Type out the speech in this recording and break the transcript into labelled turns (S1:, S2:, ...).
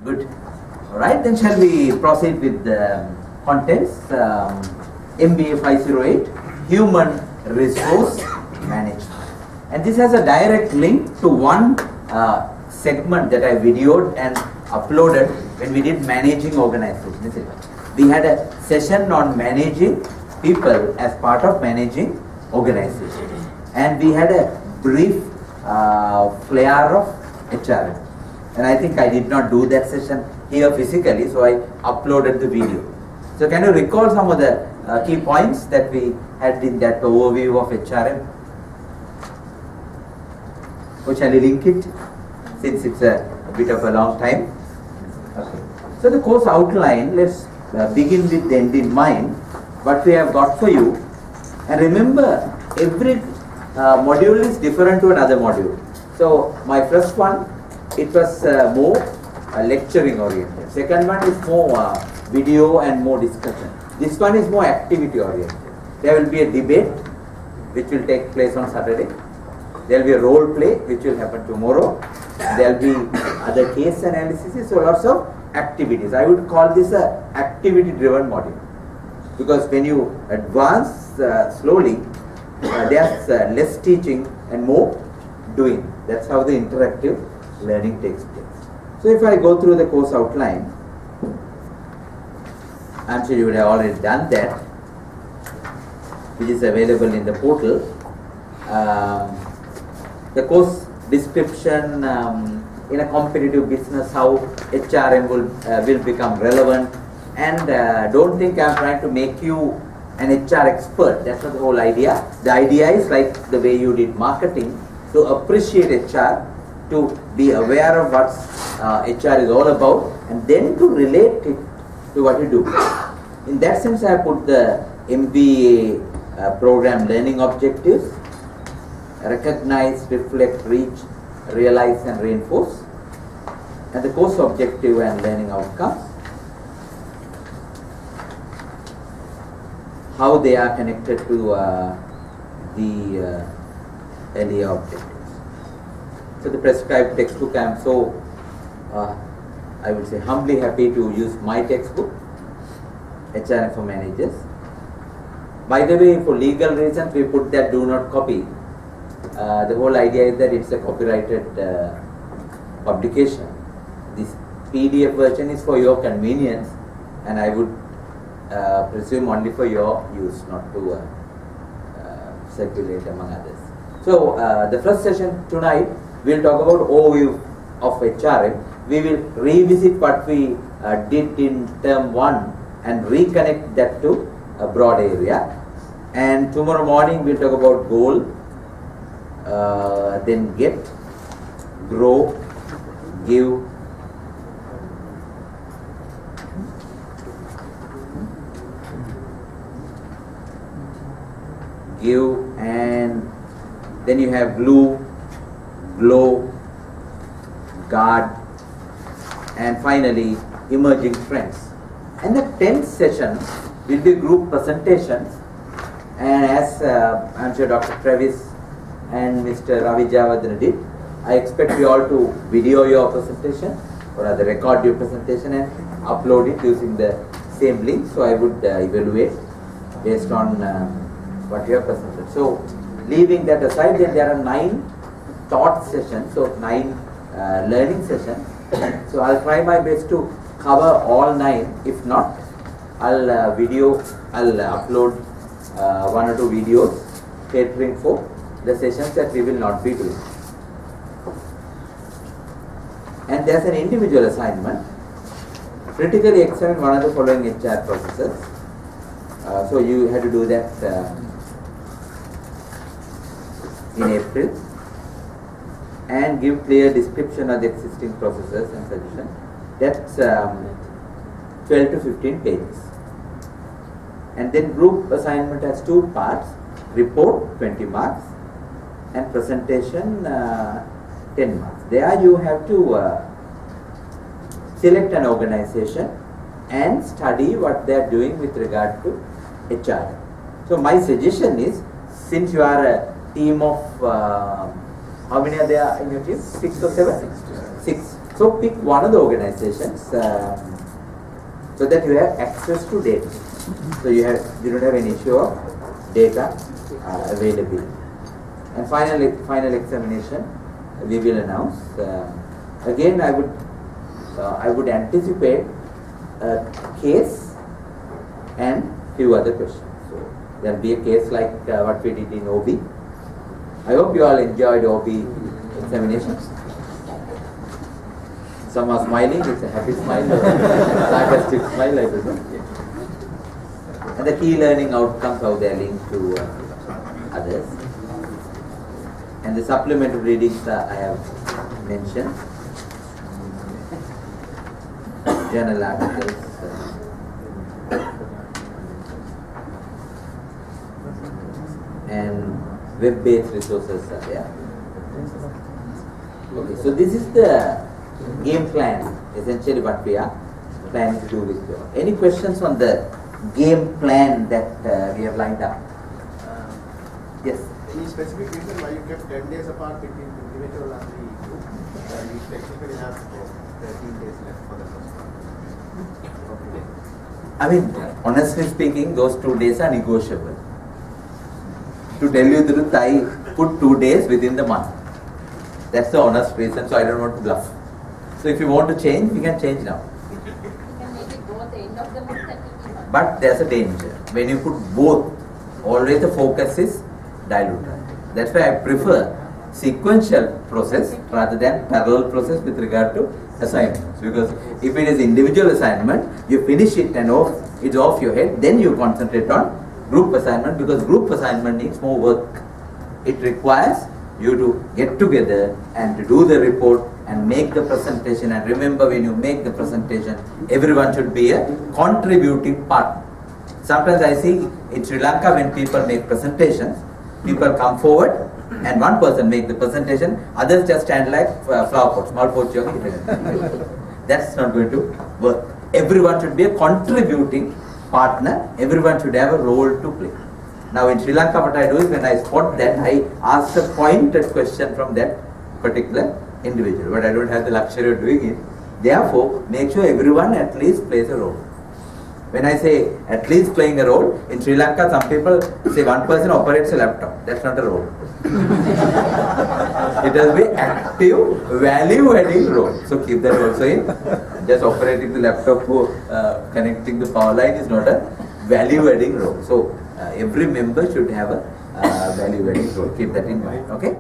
S1: Good. Alright, then shall we proceed with the contents. MBA 508, Human Resource Management. And this has a direct link to one segment that I videoed and uploaded when we did managing organization. We had a session on managing people as part of managing organization. And we had a brief flare of HRM. And I think I did not do that session here physically, so I uploaded the video. So can you recall some of the key points that we had in that overview of HRM? Or shall we link it, since it's a bit of a long time? Okay. So the course outline, let's begin with the end in mind, what we have got for you. And remember, every module is different to another module. So my first one, it was more lecturing oriented. Second one is more video and more discussion. This one is more activity oriented. There will be a debate which will take place on Saturday. There will be a role play which will happen tomorrow. There will be other case analysis, so lots of activities. I would call this a activity driven module, because when you advance slowly, there's less teaching and more doing. That's how the interactive learning takes place. So if I go through the course outline, I'm sure you would have already done that, which is available in the portal. The course description, in a competitive business, how HRM will become relevant. And don't think I'm trying to make you an HR expert. That's not the whole idea. The idea is like the way you did marketing, to appreciate HR, to be aware of what HR is all about, and then to relate it to what you do. In that sense, I put the MBA program learning objectives: recognize, reflect, reach, realize and reinforce, and the course objective and learning outcomes, how they are connected to the earlier objectives. So the prescribed textbook, I am so, I would say, humbly happy to use my textbook, HRM for Managers. By the way, for legal reasons, we put that do not copy. The whole idea is that it's a copyrighted publication. This PDF version is for your convenience, and I would presume only for your use, not to circulate among others. So the first session tonight, we'll talk about overview of HRM. We will revisit what we did in term 1 and reconnect that to a broad area. And tomorrow morning we'll talk about goal, then get, grow, give, and then you have glue, glow, guard, and finally emerging trends. And the 10th session will be group presentations, and as I'm sure Dr. Travis and Mr. Ravi Javadhan did, I expect you all to video your presentation, or rather record your presentation and upload it using the same link. So I would evaluate based on what you have presented. So leaving that aside, then there are 9 thought sessions, so 9 learning sessions. So I'll try my best to cover all 9. If not, I'll upload 1 or 2 videos catering for the sessions that we will not be doing. And there's an individual assignment: critically examine one of the following HR processes. So you had to do that in April, and give clear description of the existing processes and solutions. That's 12 to 15 pages. And then group assignment has 2 parts: report 20 marks and presentation 10 marks. There you have to select an organization and study what they are doing with regard to HR. So my suggestion is, since you are a team of how many are there in your team? 6 or 7? 6. So pick one of the organizations so that you have access to data. So you don't have any issue of data availability. And final examination we will announce. Again, I would anticipate a case and few other questions. So there will be a case like what we did in OB. I hope you all enjoyed OB examinations. Some are smiling, it's a happy smile, sarcastic smile, I don't know. And the key learning outcomes, how they are linked to others. And the supplementary readings I have mentioned. Journal articles. And web-based resources are there. Okay, so this is the game plan, essentially what we are planning to do with you. Any questions on the game plan that we have lined up? Yes?
S2: Any specific reason why you kept 10 days apart between individual and the group? You technically have 13 days left for the first one. Okay.
S1: I mean, honestly speaking, those 2 days are negotiable. To tell you the truth, I put 2 days within the month. That's the honest reason, so I don't want to bluff. So if you want to change, we can change now.
S3: You can make it both the end of the month and the
S1: But there's a danger. When you put both, always the focus is diluted. That's why I prefer sequential process rather than parallel process with regard to assignments. Because if it is individual assignment, you finish it and it's off your head, then you concentrate on group assignment, because group assignment needs more work. It requires you to get together and to do the report and make the presentation. And remember, when you make the presentation, everyone should be a contributing partner. Sometimes I see in Sri Lanka, when people make presentations, people come forward and one person make the presentation, others just stand like flower pot, small pot. That's not going to work. Everyone should be a contributing partner. Everyone should have a role to play. Now in Sri Lanka, what I do is, when I spot that, I ask a pointed question from that particular individual. But I don't have the luxury of doing it. Therefore, make sure everyone at least plays a role. When I say at least playing a role, in Sri Lanka, some people say one person operates a laptop. That's not a role. It has to be active, value-adding role. So keep that also in. Just operating the laptop or connecting the power line is not a value-adding role. So every member should have a value-adding role. Keep that in mind. Okay.